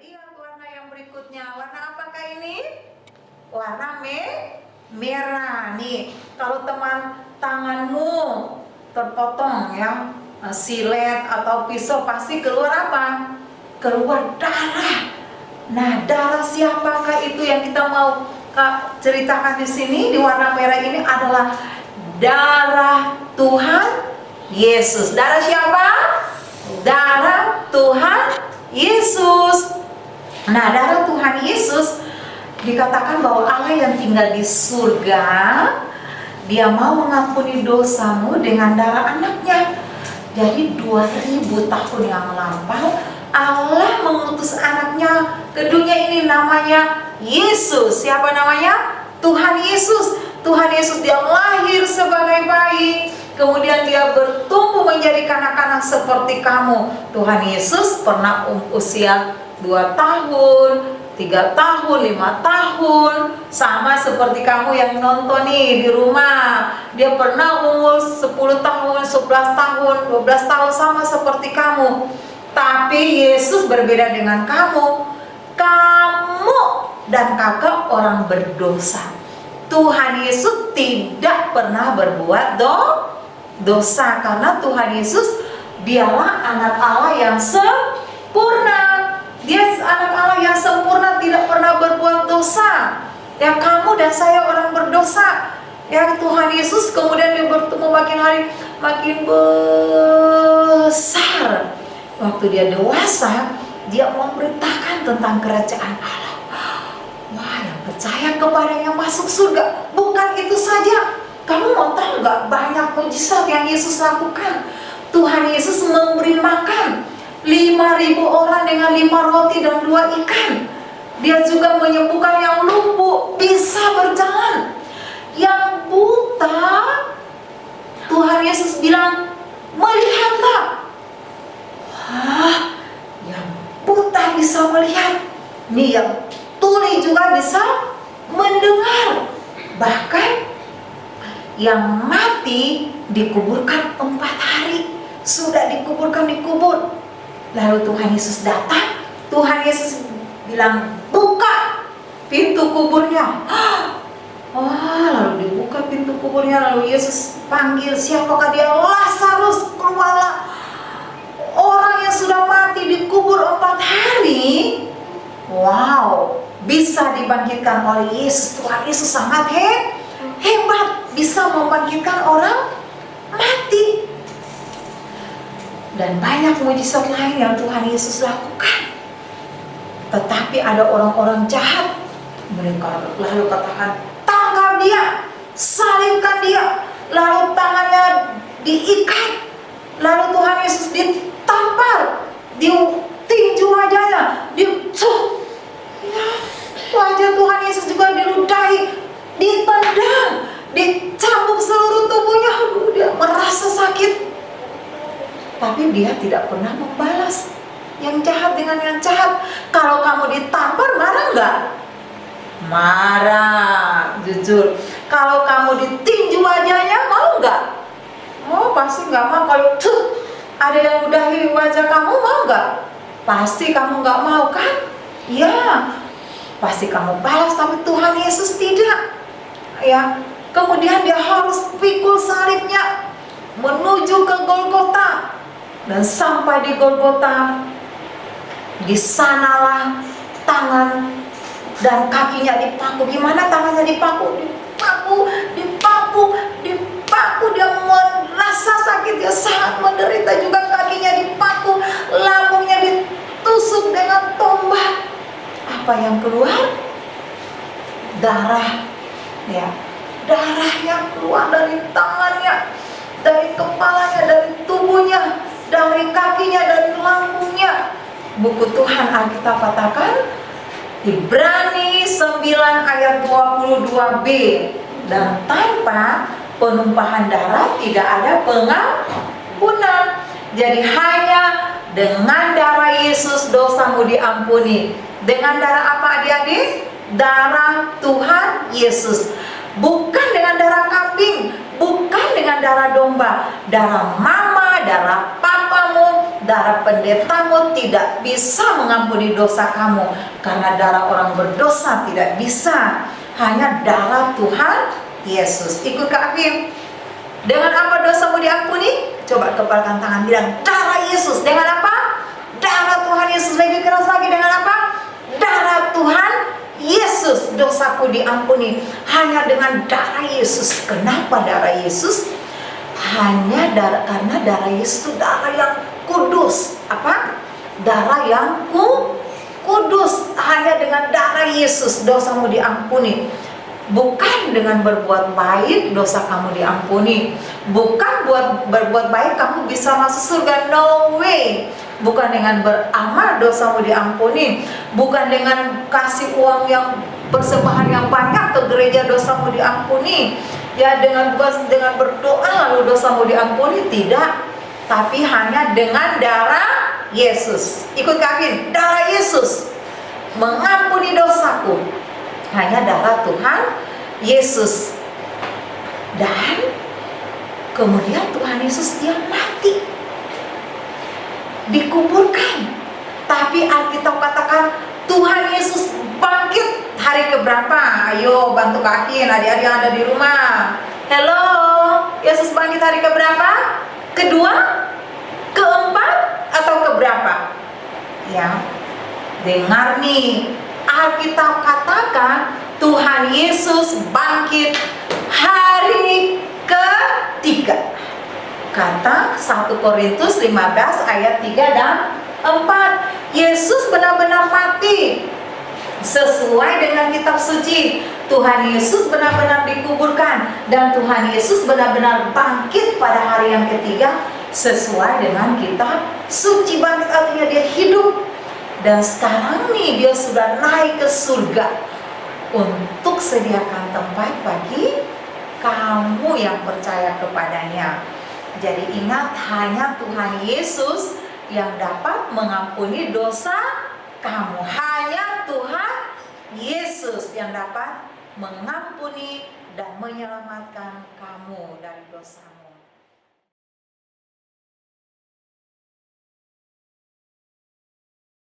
Lihat warna yang berikutnya. Warna apakah ini? Warna merah. Nih, kalau tanganmu terpotong ya, silet atau pisau, pasti keluar apa? Keluar darah. Nah, darah siapakah itu yang kita mau ceritakan di sini? Di warna merah ini adalah darah Tuhan Yesus. Darah siapa? Darah Tuhan Yesus. Nah, darah Tuhan Yesus dikatakan bahwa Allah yang tinggal di surga, Dia mau mengampuni dosamu dengan darah anaknya. Jadi 2000 tahun yang lampau Allah mengutus anaknya ke dunia ini, namanya Yesus. Siapa namanya? Tuhan Yesus. Tuhan Yesus dia lahir sebagai bayi, kemudian dia bertumbuh menjadi kanak-kanak seperti kamu. Tuhan Yesus pernah usia 2 tahun, 3 tahun, 5 tahun, sama seperti kamu yang nonton nih di rumah. Dia pernah umur 10 tahun, 11 tahun, 12 tahun, sama seperti kamu. Tapi Yesus berbeda dengan kamu. Kamu dan kakak orang berdosa. Tuhan Yesus tidak pernah berbuat dosa, karena Tuhan Yesus dialah anak Allah yang sempurna. Dia anak Allah yang sempurna, tidak pernah berbuat dosa. Ya, kamu dan saya orang berdosa. Ya, Tuhan Yesus kemudian dia bertumbuh makin hari makin besar. Waktu dia dewasa, dia memberitakan tentang kerajaan Allah. Wah, yang percaya kepadanya masuk surga. Bukan itu saja, kamu mau tahu nggak banyak mujizat yang Yesus lakukan? Tuhan Yesus memberi makan 5.000 orang dengan 5 roti dan 2 ikan. Dia juga menyembuhkan yang lumpuh bisa berjalan, yang buta Tuhan Yesus bilang, melihatlah. Hah, yang buta bisa melihat. Nih, yang tuli juga bisa mendengar. Bahkan yang mati dikuburkan 4 hari. Sudah dikuburkan di kubur. Lalu Tuhan Yesus datang. Tuhan Yesus bilang, buka pintu kuburnya. Wah, lalu dibuka pintu kuburnya. Lalu Yesus panggil, siapakah dia? Lazarus, keluarlah. Orang yang sudah mati dikubur 4 hari, wow, bisa dibangkitkan oleh Yesus. Tuhan Yesus sangat hebat, bisa membangkitkan orang mati. Dan banyak mujizat lain yang Tuhan Yesus lakukan. Tetapi ada orang-orang jahat, mereka lalu katakan, tangkap dia, salibkan dia. Lalu tangannya diikat. Lalu Tuhan Yesus ditampar, ditinju wajahnya, ya, wajah Tuhan Yesus juga diludahi, ditendang, dicambuk seluruh tubuhnya. Dia merasa sakit, tapi dia tidak pernah membalas yang jahat dengan yang jahat. Kalau kamu ditampar, marah nggak? Marah, jujur. Kalau kamu ditinju wajahnya, mau nggak? Oh, pasti nggak mau. Kalau ada yang ludahi wajah kamu, mau nggak? Pasti kamu nggak mau kan? Ya, pasti kamu balas. Tapi Tuhan Yesus tidak. Ya, kemudian dia harus pikul salibnya menuju ke Golgota. Dan sampai di Golgota, di sanalah tangan dan kakinya dipaku. Gimana tangannya dipaku? Dipaku. Dia merasa sakit, dia sangat menderita. Juga kakinya dipaku, lambungnya ditusuk dengan tombak. Apa yang keluar? Darah. Ya, darah yang keluar dari tangannya, dari kepalanya, dari tubuhnya, dari kakinya, dari lambungnya. Buku Tuhan Alkitab katakan, Ibrani 9 ayat 22b, dan tanpa penumpahan darah tidak ada pengampunan. Jadi hanya dengan darah Yesus dosamu diampuni. Dengan darah apa, adik-adik? Darah Tuhan Yesus. Bukan dengan darah kambing, bukan dengan darah domba, darah mama, darah papamu, darah pendetamu tidak bisa mengampuni dosa kamu, karena darah orang berdosa tidak bisa, hanya darah Tuhan Yesus. Ikut Kak Afif. Dengan apa dosamu diampuni? Coba kepalkan tangan, bilang darah Yesus. Dengan apa? Darah Tuhan Yesus. Lebih keras lagi, dengan apa? Darah Tuhan Yesus. Dosaku diampuni hanya dengan darah Yesus. Kenapa darah Yesus? Hanya karena darah Yesus itu darah yang kudus. Apa? Darah yang kudus. Hanya dengan darah Yesus dosamu diampuni. Bukan dengan berbuat baik dosa kamu diampuni. Bukan berbuat baik kamu bisa masuk surga. No way. Bukan dengan beramal dosamu diampuni. Bukan dengan kasih uang yang persembahan yang banyak ke gereja dosamu diampuni. Ya, dengan berdoa lalu dosamu diampuni, tidak. Tapi hanya dengan darah Yesus. Ikut kami, darah Yesus mengampuni dosaku. Hanya darah Tuhan Yesus. Dan kemudian Tuhan Yesus dia mati, dikuburkan. Tapi Alkitab katakan Tuhan Yesus bangkit hari keberapa? Ayo bantu kakin adik-adik yang ada di rumah. Hello, Yesus bangkit hari keberapa? Kedua? Keempat? Atau keberapa? Ya, dengar nih, Alkitab katakan Tuhan Yesus bangkit hari ketiga. Kata 1 Korintus 15 ayat 3 dan 4. Yesus benar-benar mati sesuai dengan kitab suci. Tuhan Yesus benar-benar dikuburkan, dan Tuhan Yesus benar-benar bangkit pada hari yang ketiga sesuai dengan kitab suci. Bangkit artinya dia hidup. Dan sekarang nih dia sudah naik ke surga untuk sediakan tempat bagi kamu yang percaya kepadanya. Jadi ingat, hanya Tuhan Yesus yang dapat mengampuni dosa kamu. Hanya Tuhan Yesus yang dapat mengampuni dan menyelamatkan kamu dari dosa.